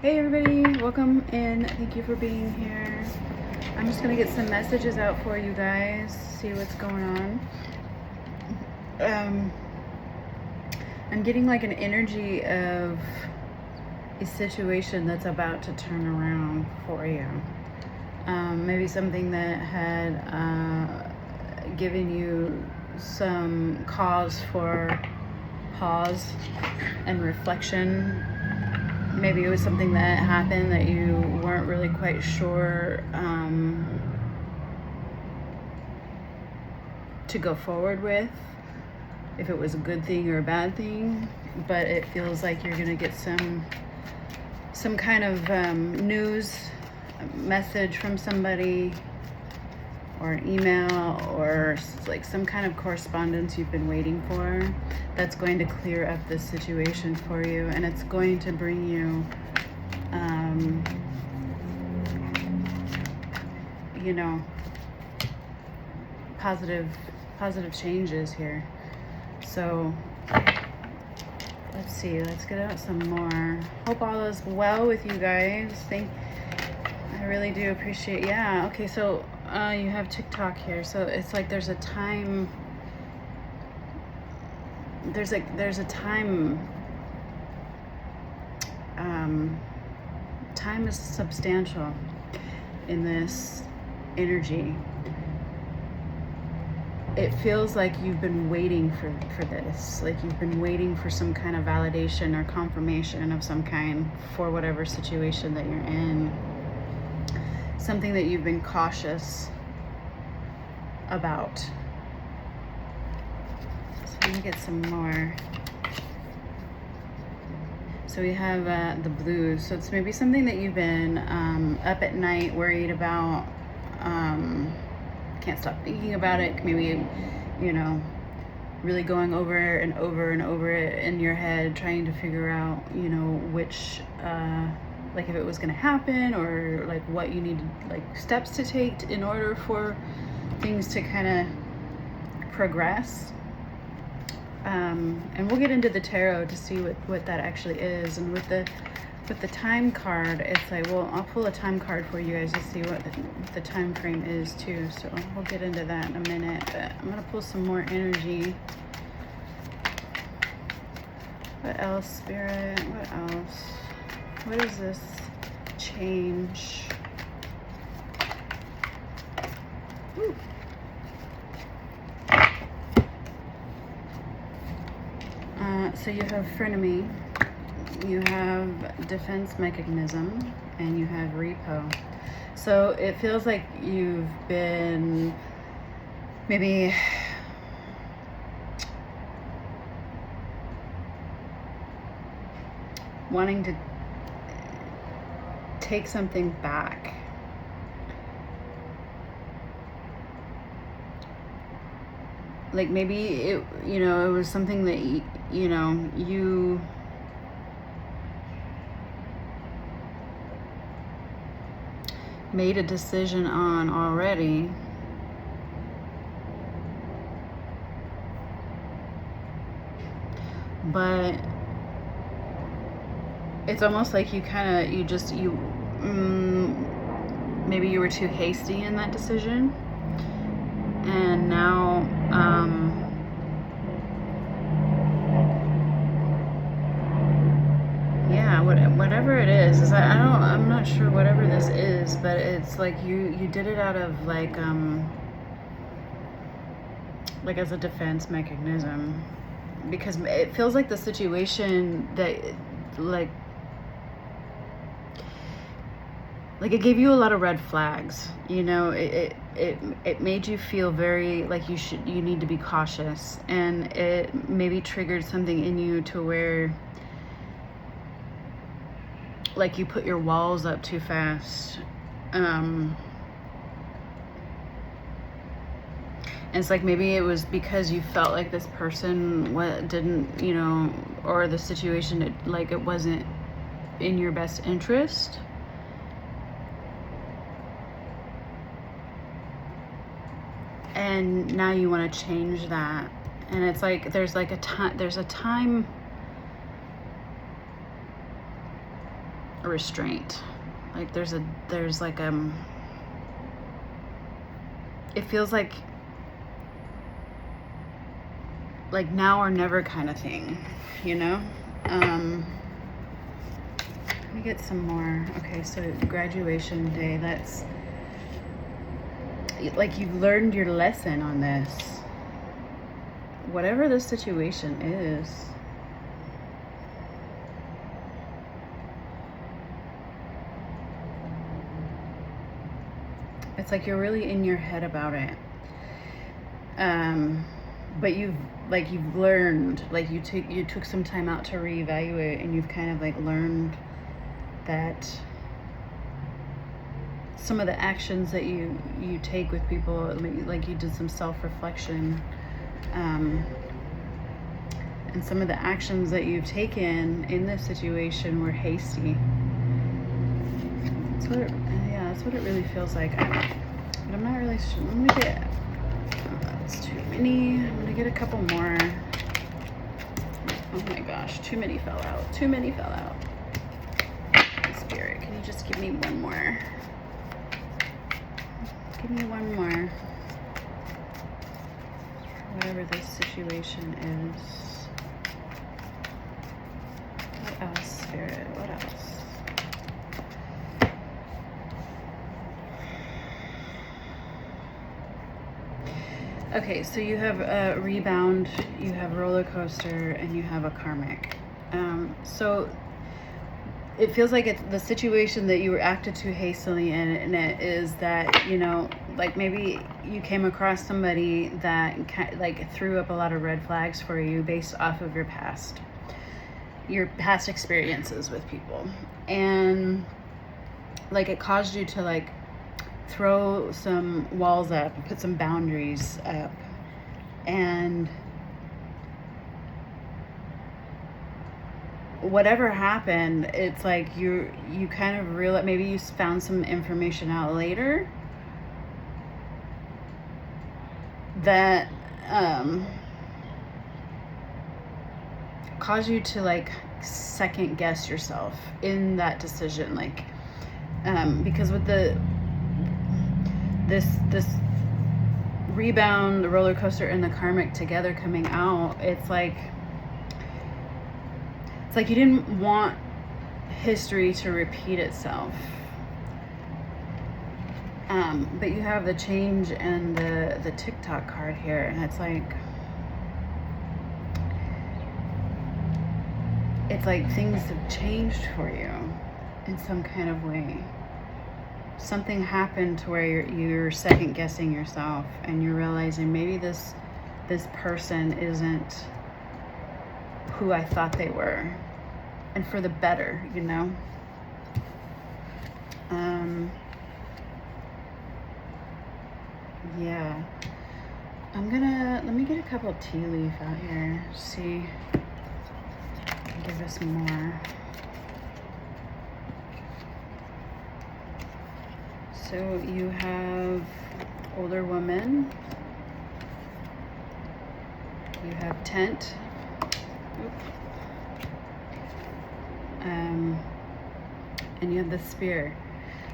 Hey everybody, welcome in. Thank you for being here. I'm just gonna get some messages out for you guys, see what's going on. I'm getting like an energy of a situation that's about to turn around for you. Maybe something that had given you some cause for pause and reflection. Maybe it was something that happened that you weren't really quite sure to go forward with, if it was a good thing or a bad thing, but it feels like you're gonna get some kind of news message from somebody, or an email, or like some kind of correspondence you've been waiting for that's going to clear up this situation for you, and it's going to bring you positive changes here. So let's see, let's get out some more. Hope all is well with you guys. I really do appreciate. Yeah, okay, so you have TikTok here, so it's like there's a time time is substantial in this energy. It feels like you've been waiting for this, like you've been waiting for some kind of validation or confirmation of some kind for whatever situation that you're in, something that you've been cautious about. So let me get some more. So we have the blues. So it's maybe something that you've been up at night worried about, can't stop thinking about it, maybe, really going over and over and over it in your head, trying to figure out, which, like if it was going to happen, or like what you needed, like steps to take in order for things to kind of progress. And we'll get into the tarot to see what that actually is. And with the time card, it's like, well, I'll pull a time card for you guys to see what the time frame is too. So we'll get into that in a minute, but I'm gonna pull some more energy. What else, Spirit? What else? What is this change? Ooh. So you have frenemy, you have defense mechanism, and you have repo. So it feels like you've been maybe wanting to take something back. Like maybe it was something that you made a decision on already, but it's almost like maybe you were too hasty in that decision, and now whatever it is I'm not sure whatever this is, but it's like you did it out of like as a defense mechanism, because it feels like the situation that like it gave you a lot of red flags. It made you feel very like you need to be cautious, and it maybe triggered something in you to where like you put your walls up too fast. And it's like maybe it was because you felt like this person didn't, or the situation, it wasn't in your best interest. And now you want to change that. And it's like there's a time a restraint. Like there's like it feels like now or never kind of thing, you know? Let me get some more. Okay, so graduation day, that's like you've learned your lesson on this. Whatever the situation is. It's like you're really in your head about it. But you've learned, like you took some time out to reevaluate, and you've kind of like learned that some of the actions that you take with people, like you did some self-reflection, and some of the actions that you've taken in this situation were hasty. That's what it really feels like. But I'm not really sure. Let me get, that's too many. I'm gonna get a couple more. Oh my gosh, too many fell out. Spirit, can you just give me one more? Give me one more. Whatever this situation is. What else, Spirit? What else? Okay, so you have a rebound, you have roller coaster, and you have a karmic. So it feels like it's the situation that you were acted too hastily in, and it is that, you know, like maybe you came across somebody that like threw up a lot of red flags for you based off of your past experiences with people, and like it caused you to like throw some walls up, put some boundaries up, and whatever happened, it's like you kind of realize, maybe you found some information out later that caused you to like second guess yourself in that decision, like because with this rebound, the roller coaster, and the karmic together coming out, it's like you didn't want history to repeat itself. But you have the change and the TikTok card here, and it's like things have changed for you in some kind of way. Something happened to where you're second guessing yourself, and you're realizing maybe this person isn't who I thought they were, and for the better, you know. Yeah, let me get a couple of tea leaf out here, see, give us more. So you have older woman, you have tent, and you have the spear.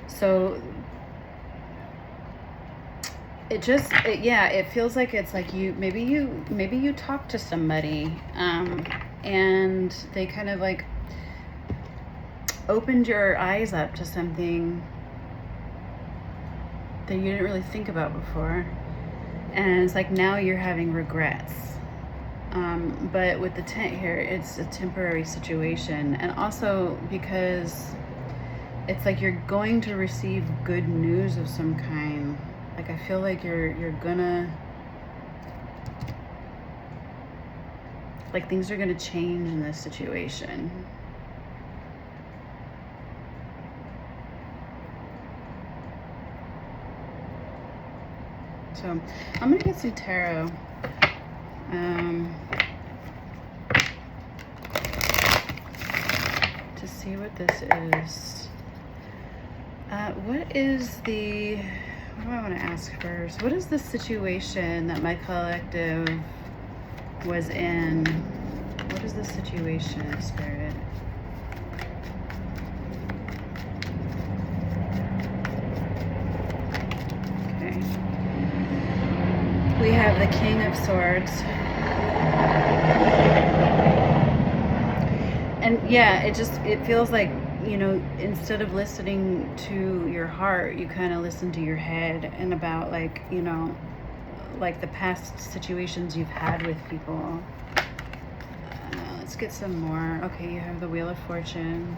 So it feels like it's like maybe you talk to somebody, and they kind of like opened your eyes up to something that you didn't really think about before, and it's like now you're having regrets. But with the tent here, it's a temporary situation, and also because it's like you're going to receive good news of some kind. Like I feel like you're gonna, like things are gonna change in this situation. So I'm gonna get some tarot. To see what this is. What do I want to ask first? What is the situation that my collective was in? What is the situation, Spirit? have the King of Swords. And yeah, it feels like, you know, instead of listening to your heart, you kind of listen to your head, and about, like, you know, like the past situations you've had with people. Let's get some more. Okay, you have the Wheel of Fortune.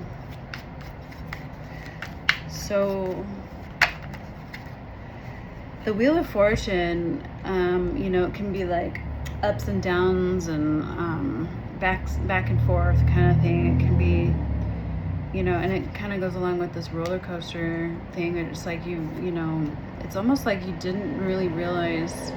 So the Wheel of Fortune, you know, it can be like ups and downs and back and forth kind of thing. It can be, you know, and it kind of goes along with this roller coaster thing. It's like you know, it's almost like you didn't really realize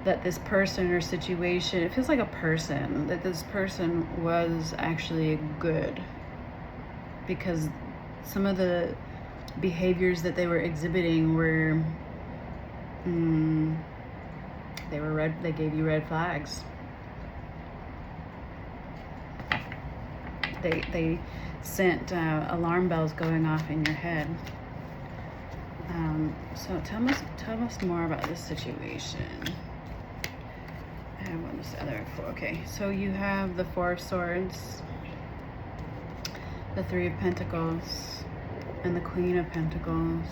that this person or situation, it feels like a person, that this person was actually good, because some of the behaviors that they were exhibiting were, they gave you red flags. They sent alarm bells going off in your head. So tell us more about this situation. I have one, this other four. Okay, so you have the Four of Swords, the Three of Pentacles, and the Queen of Pentacles.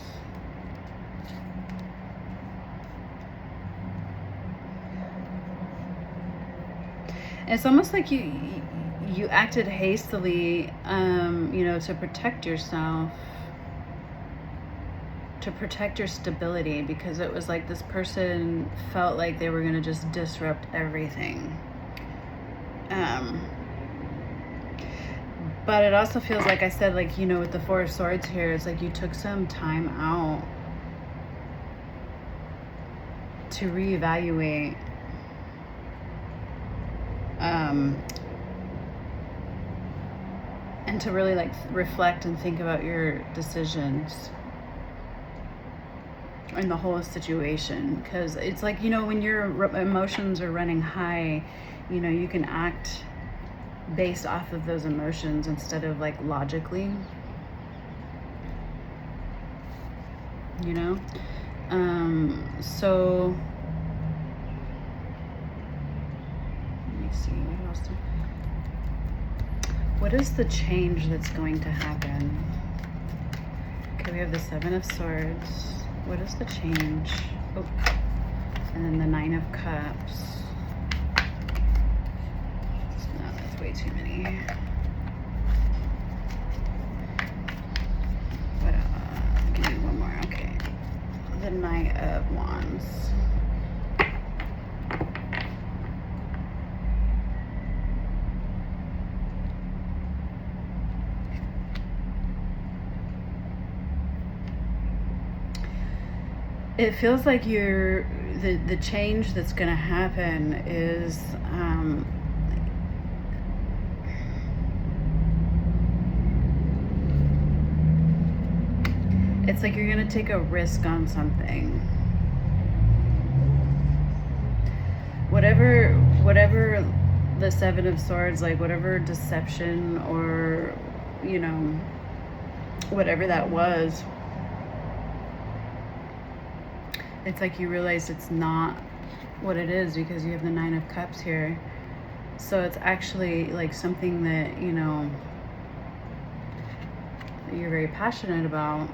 It's almost like you acted hastily, you know, to protect yourself, to protect your stability, because it was like this person felt like they were going to just disrupt everything. But it also feels like, I said, like, you know, with the Four of Swords here, it's like you took some time out to reevaluate, and to really, like, reflect and think about your decisions in the whole situation. Because it's like, you know, when your emotions are running high, you know, you can act based off of those emotions instead of, like, logically, you know. So let me see what else. What is the change that's going to happen? Okay, we have the Seven of Swords. What is the change? Oh, and then the Nine of Cups. No, that's way too many. What? Give me one more. Okay, the Knight of Wands. It feels like the change that's going to happen is, it's like you're going to take a risk on something. Whatever the Seven of Swords, like, whatever deception or, you know, whatever that was, it's like you realize it's not what it is, because you have the Nine of Cups here. So it's actually like something that, you know, that you're very passionate about.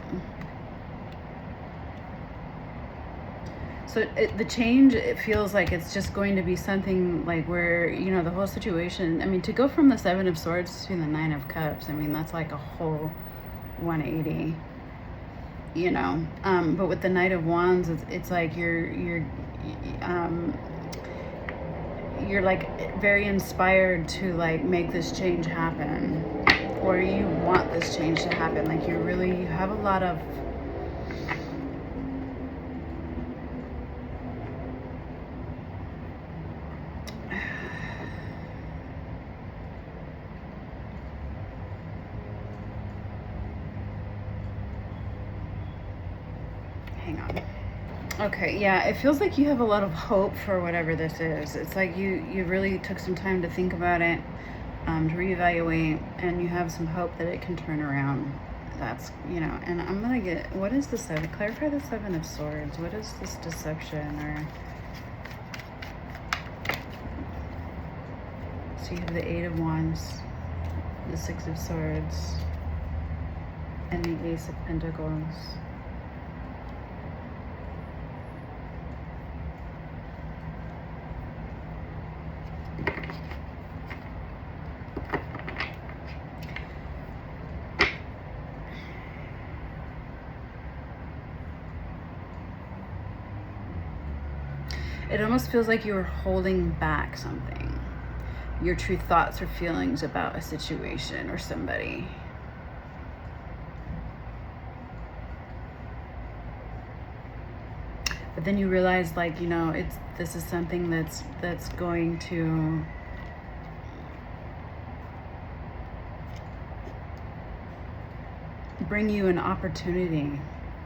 So the change, it feels like it's just going to be something like where, you know, the whole situation, I mean, to go from the Seven of Swords to the Nine of Cups, I mean, that's like a whole 180. You know, but with the Knight of Wands, it's like you're like very inspired to, like, make this change happen, or you want this change to happen. Like, you have a lot of, hang on. Okay, yeah, it feels like you have a lot of hope for whatever this is. It's like you really took some time to think about it, to reevaluate, and you have some hope that it can turn around. that's, you know, and I'm gonna get, what is the seven? Clarify the Seven of Swords. What is this deception? Or, so you have the Eight of Wands, the Six of Swords, and the Ace of Pentacles. It almost feels like you were holding back something, your true thoughts or feelings about a situation or somebody. But then you realize, like, you know, this is something that's going to bring you an opportunity,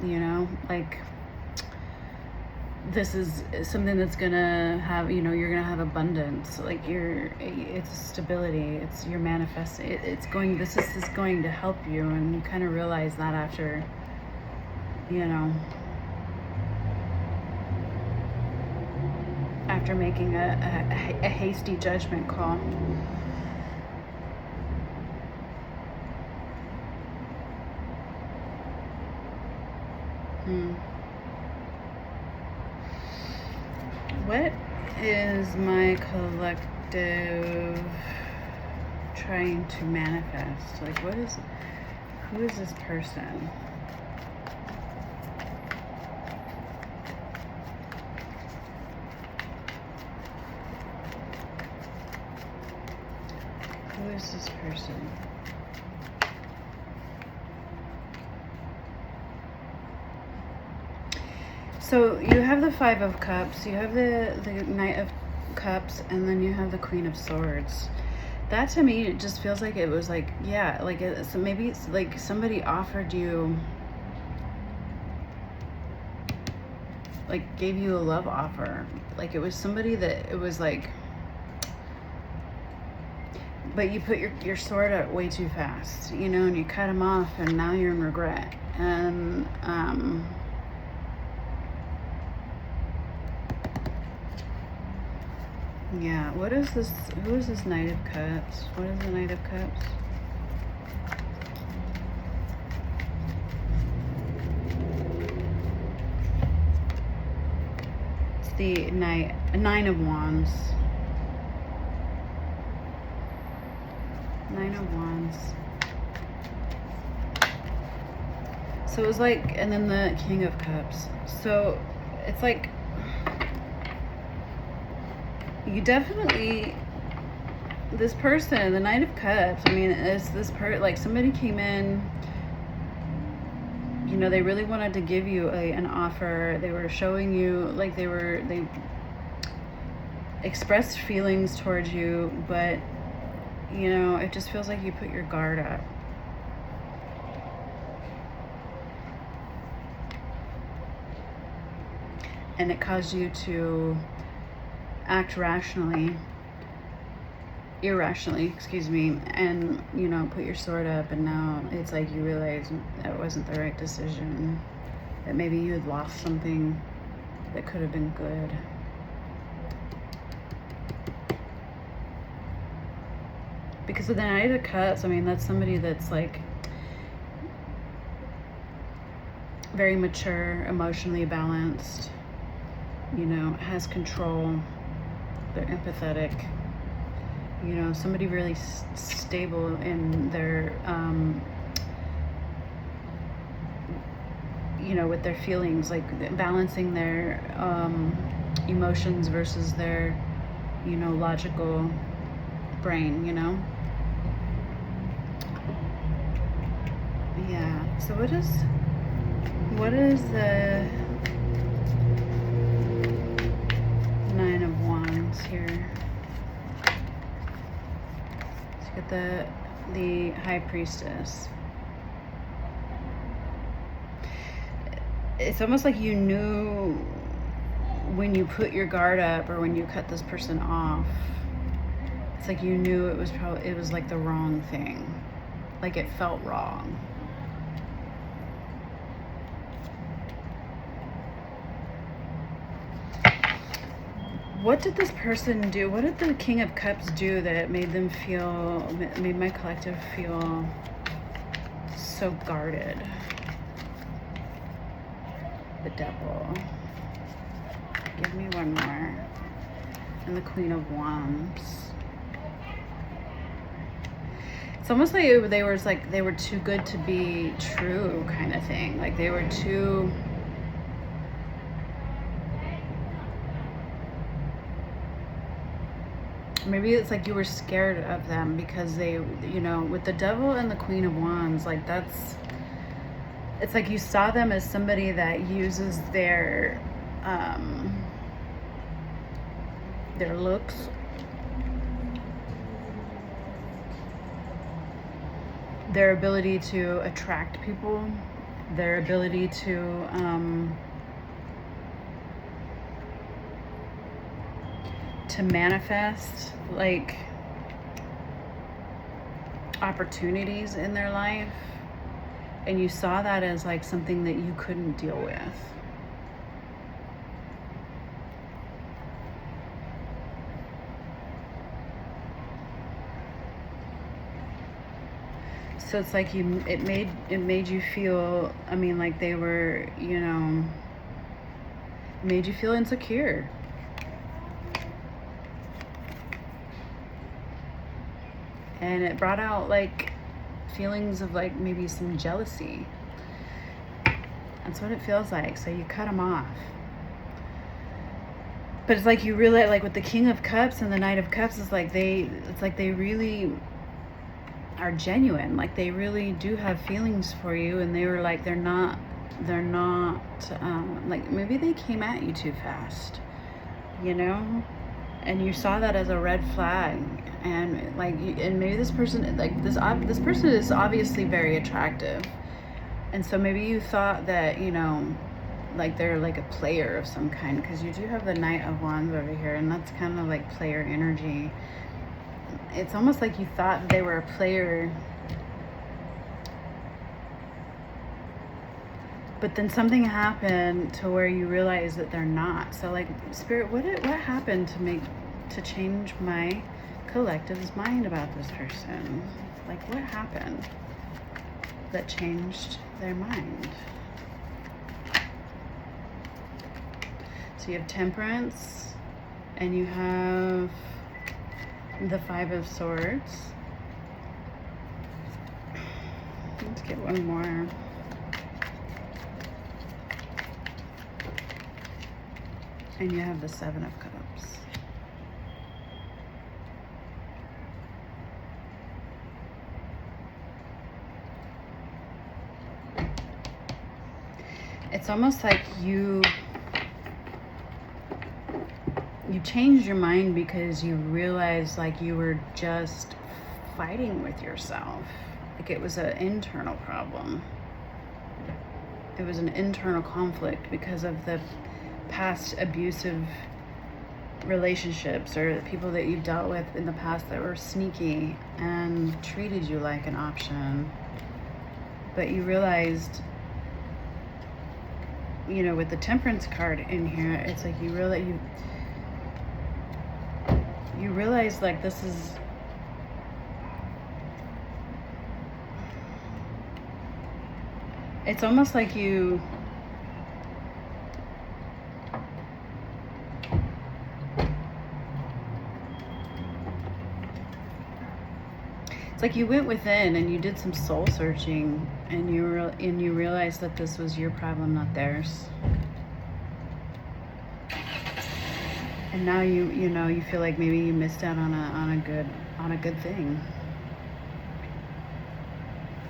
you know, like, this is something that's gonna have, you know, you're gonna have abundance, like it's stability, it's your manifest, it's going, this is going to help you, and you kind of realize that after, you know, after making a hasty judgment call. What is my collective trying to manifest? Like, who is this person? Who is this person? So you have the Five of Cups, you have the Knight of Cups, and then you have the Queen of Swords. That, to me, it just feels like it was like, yeah, like so maybe it's like somebody offered you, like gave you a love offer. Like it was somebody that it was like, but you put your sword out way too fast, you know, and you cut him off, and now you're in regret. And yeah, what is this? Who is this Knight of Cups? What is the Knight of Cups? It's the Nine of Wands. Nine of Wands. So it was like, and then the King of Cups. So it's like, you definitely, this person, the Knight of Cups, I mean, it's this like somebody came in, you know, they really wanted to give you an offer. They were showing you, like they expressed feelings towards you, but, you know, it just feels like you put your guard up. And it caused you to act irrationally, excuse me, and, you know, put your sword up, and now it's like you realize that wasn't the right decision, that maybe you had lost something that could have been good. Because with the Knight of Cups, I mean, that's somebody that's like very mature, emotionally balanced, you know, has control, they're empathetic, you know, somebody really stable in their, you know, with their feelings, like balancing their emotions versus their, you know, logical brain, you know. Yeah, so what is the Nine of Wands here? Let's get the High Priestess. It's almost like you knew when you put your guard up, or when you cut this person off, it's like you knew it was like the wrong thing, like it felt wrong. what did this person do? What did the King of Cups do that made my collective feel so guarded? The Devil. Give me one more. And the Queen of Wands. It's almost like they were too good to be true, kind of thing. Like they were too... Maybe it's like you were scared of them because they, you know, with the Devil and the Queen of Wands, like it's like you saw them as somebody that uses their looks, their ability to attract people, their ability to manifest like opportunities in their life, and you saw that as like something that you couldn't deal with. So it's like it made you feel, I mean, like they were, you know, made you feel insecure. And it brought out like feelings of like maybe some jealousy. That's what it feels like. So you cut them off. But it's like you realize, like with the King of Cups and the Knight of Cups, it's like they really are genuine. Like they really do have feelings for you, and they were like, they're not like maybe they came at you too fast, you know, and you saw that as a red flag. And like, and maybe this person, like this person is obviously very attractive, and so maybe you thought that, you know, like they're like a player of some kind, because you do have the Knight of Wands over here, and that's kind of like player energy. It's almost like you thought they were a player, but then something happened to where you realize that they're not. So like, Spirit, what happened to change my collective's mind about this person? Like, what happened that changed their mind? So you have Temperance, and you have the Five of Swords. Let's get one more. And you have the Seven of Cups. It's almost like you changed your mind because you realized like you were just fighting with yourself. Like it was an internal problem. It was an internal conflict because of the past abusive relationships or the people that you've dealt with in the past that were sneaky and treated you like an option. But you realized, you know, with the Temperance card in here, it's like you realize like this is, it's almost like you it's like you went within and you did some soul searching, and you realized that this was your problem, not theirs. And now you know, you feel like maybe you missed out on a good thing.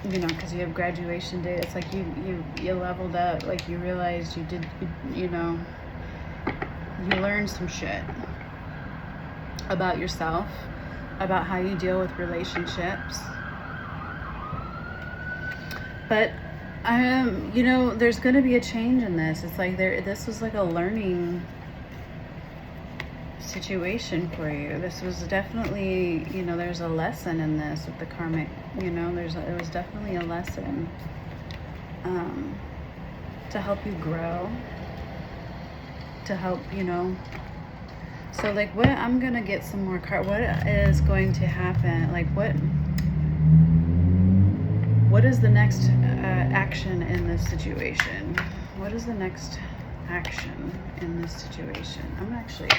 You know, because you have graduation day. It's like you leveled up. Like you realized you know, you learned some shit about yourself, about how you deal with relationships. But you know, there's going to be a change in this. It's like this was like a learning situation for you. This was definitely, you know, there's a lesson in this with the karmic, you know, it was definitely a lesson to help you grow, to help, you know, So like what, I'm gonna get some more card. What is going to happen? Like what is the next action in this situation? What is the next action in this situation? I'm gonna actually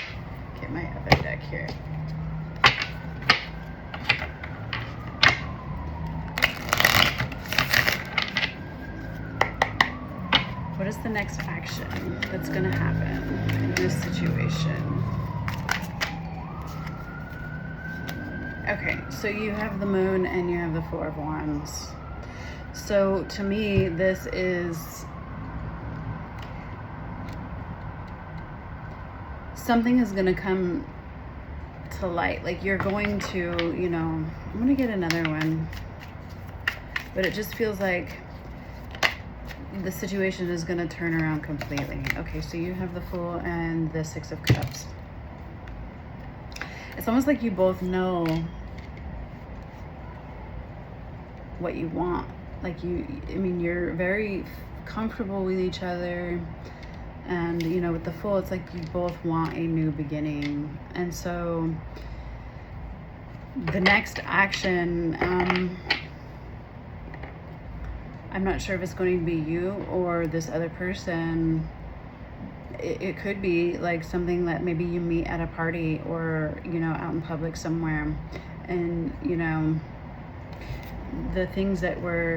get my other deck here. What is the next action that's gonna happen in this situation? Okay, so you have the Moon and you have the Four of Wands. So to me, this is something is going to come to light. Like you're going to, you know, I'm going to get another one. But it just feels like the situation is going to turn around completely. Okay, so you have the Fool and the Six of Cups. It's almost like you both know what you want. Like I mean, you're very comfortable with each other. And, you know, with the Fool, it's like you both want a new beginning. And so the next action, I'm not sure if it's going to be you or this other person. It could be like something that maybe you meet at a party or, you know, out in public somewhere. And, you know, the things that were,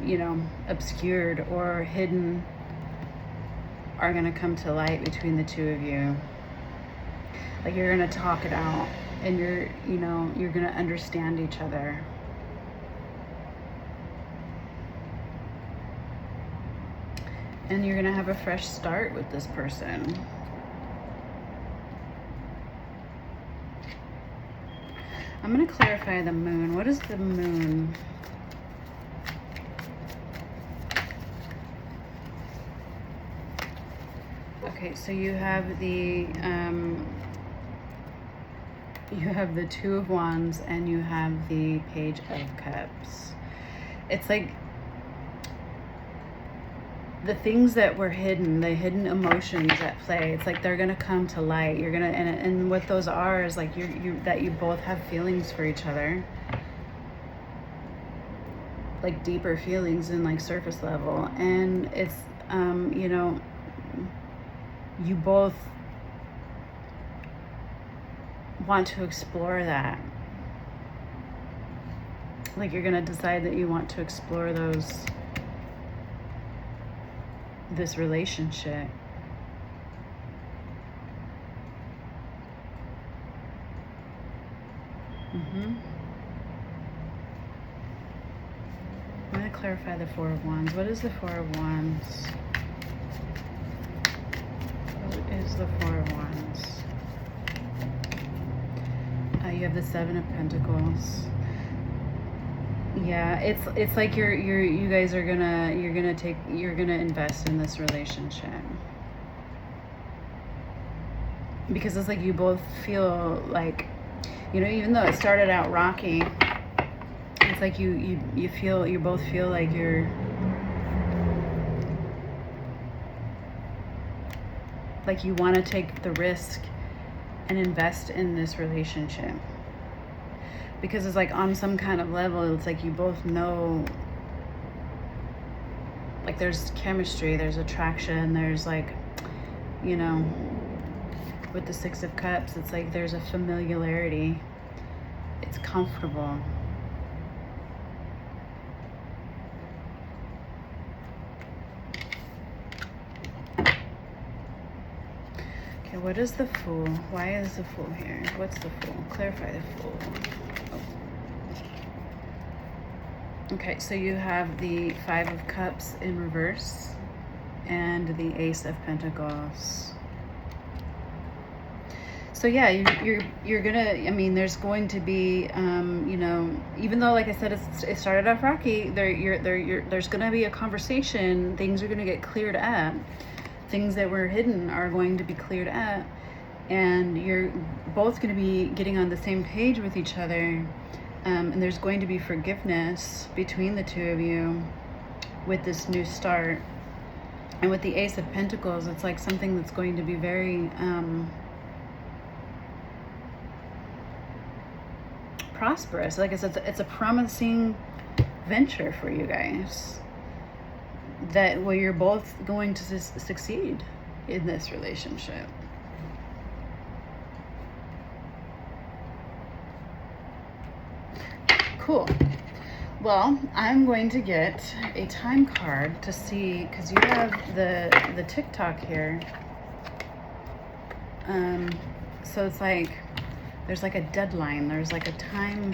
you know, obscured or hidden are going to come to light between the two of you. Like you're going to talk it out and you're going to understand each other. And you're going to have a fresh start with this person. I'm going to clarify the Moon. What is the Moon? Okay, so you have the Two of Wands and you have the Page of Cups. It's like the things that were hidden, the hidden emotions at play, it's like they're gonna come to light. You're gonna, and what those are is like that you both have feelings for each other, like deeper feelings than like surface level. And it's you know, you both want to explore that. Like you're gonna decide that you want to explore this relationship. I'm going to clarify the Four of Wands. What is the Four of Wands? What is the Four of Wands? You have the Seven of Pentacles. Yeah, it's like you guys are you're gonna invest in this relationship, because it's like you both feel like, you know, even though it started out rocky, it's like you both feel like you want to take the risk and invest in this relationship. Because it's like on some kind of level, it's like you both know, like there's chemistry, there's attraction, there's like, you know, with the Six of Cups, it's like there's a familiarity. It's comfortable. Okay, what is the Fool? Why is the Fool here? What's the Fool? Clarify the Fool. Okay, so you have the Five of Cups in reverse and the Ace of Pentacles. So yeah, you're gonna, I mean, there's going to be, you know, even though, like I said, it started off rocky, there's gonna be a conversation. Things are gonna get cleared up. Things that were hidden are going to be cleared up, and you're both gonna be getting on the same page with each other. And there's going to be forgiveness between the two of you with this new start. And with the Ace of Pentacles, it's like something that's going to be very prosperous. Like it's a promising venture for you guys, that where you're both going to succeed in this relationship. Cool. Well, I'm going to get a time card to see, because you have the TikTok here. So it's like there's like a deadline. There's like a time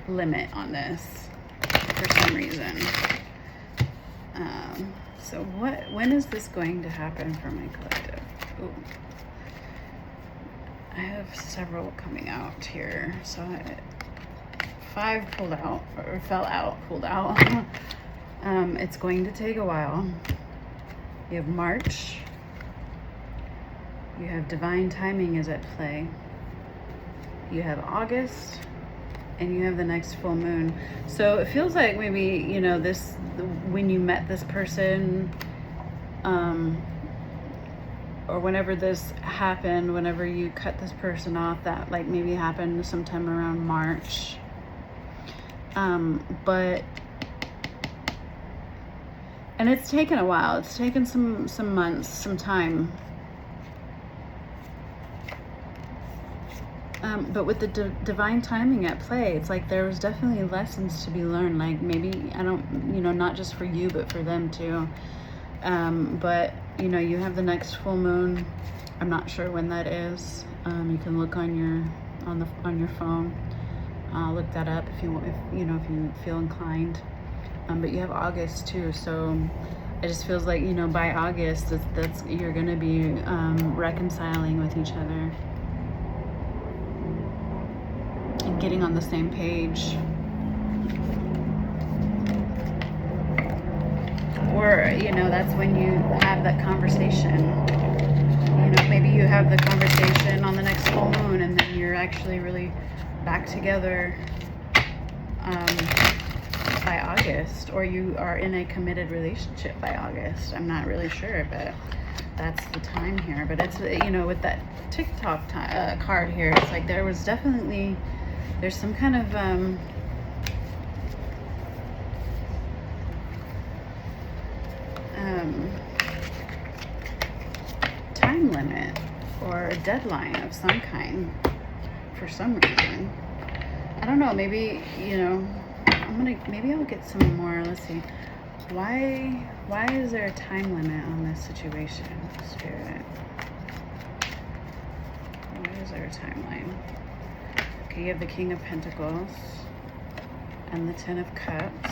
limit on this for some reason. So when is this going to happen for my collective? Ooh. I have several coming out here. So 5 pulled out, or fell out, pulled out. It's going to take a while. You have March. You have divine timing is at play. You have August, and you have the next full moon. So it feels like maybe, you know, when you met this person, or whenever this happened, whenever you cut this person off, that like maybe happened sometime around March. And it's taken a while. It's taken some months, some time. But with the divine timing at play, it's like there was definitely lessons to be learned. Like maybe, not just for you, but for them too. But you know, you have the next full moon. I'm not sure when that is. You can look on your phone. Look that up if you feel inclined. But you have August too, so it just feels like, you know, by August that's you're gonna be reconciling with each other and getting on the same page. Or, you know, that's when you have that conversation. You know, maybe you have the conversation on the next full moon, and then you're actually really back together by August, or you are in a committed relationship by August. I'm not really sure, but that's the time here. But it's, you know, with that TikTok card here, it's like there's some kind of time limit or a deadline of some kind for some reason. I don't know, maybe, you know, maybe I'll get some more. Let's see. Why is there a time limit on this situation, Spirit? Why is there a timeline? Okay, you have the King of Pentacles and the Ten of Cups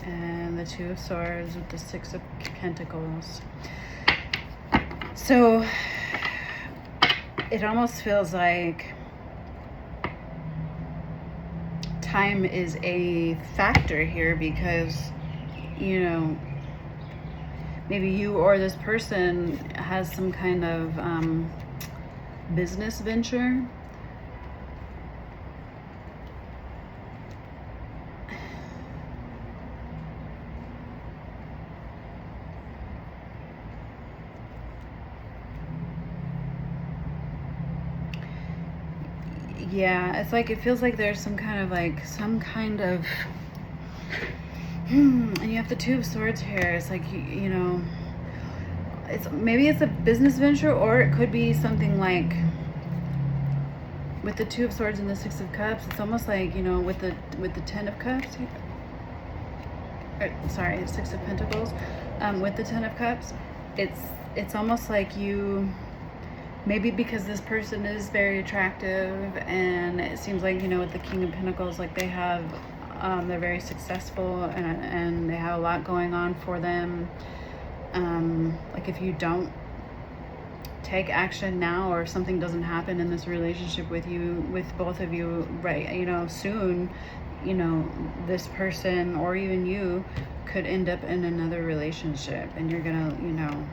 and the Two of Swords with the Six of Pentacles. So it almost feels like time is a factor here, because, you know, maybe you or this person has some kind of business venture. Yeah, it's like, it feels like there's some kind of and you have the Two of Swords here. It's like, you know, maybe it's a business venture, or it could be something like with the Two of Swords and the Six of Cups. It's almost like, you know, with the Ten of Cups, sorry, Six of Pentacles, with the Ten of Cups, it's almost like you, maybe because this person is very attractive, and it seems like, you know, with the King of Pentacles, like they have, they're very successful, and they have a lot going on for them. Like if you don't take action now, or something doesn't happen in this relationship with both of you, right, you know, soon, you know, this person or even you could end up in another relationship, and you're gonna, you know,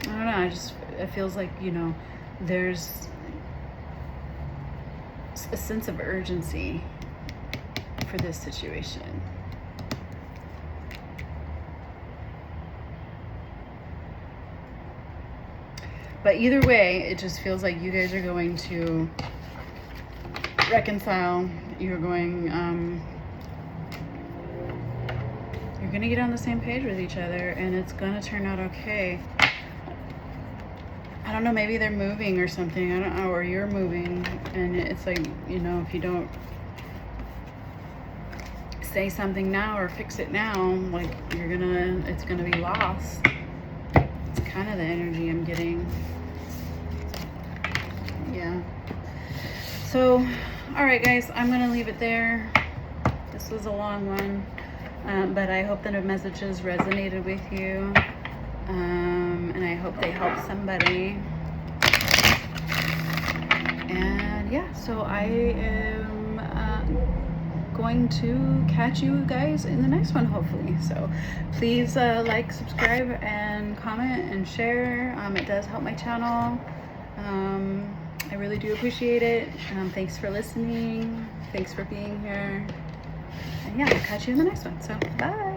I don't know, it feels like, you know, there's a sense of urgency for this situation. But either way, it just feels like you guys are going to reconcile. You're going to get on the same page with each other, and it's going to turn out okay. I don't know, maybe they're moving or something. I don't know, or you're moving, and it's like, you know, if you don't say something now or fix it now, like it's gonna be lost. It's kind of the energy I'm getting. Yeah. So, all right, guys, I'm gonna leave it there. This was a long one, but I hope that the messages resonated with you, and I hope they help somebody. And yeah, so I am going to catch you guys in the next one, hopefully. So please like, subscribe, and comment and share. It does help my channel. I really do appreciate it. Thanks for listening. Thanks for being here. And yeah, I'll catch you in the next one. So bye.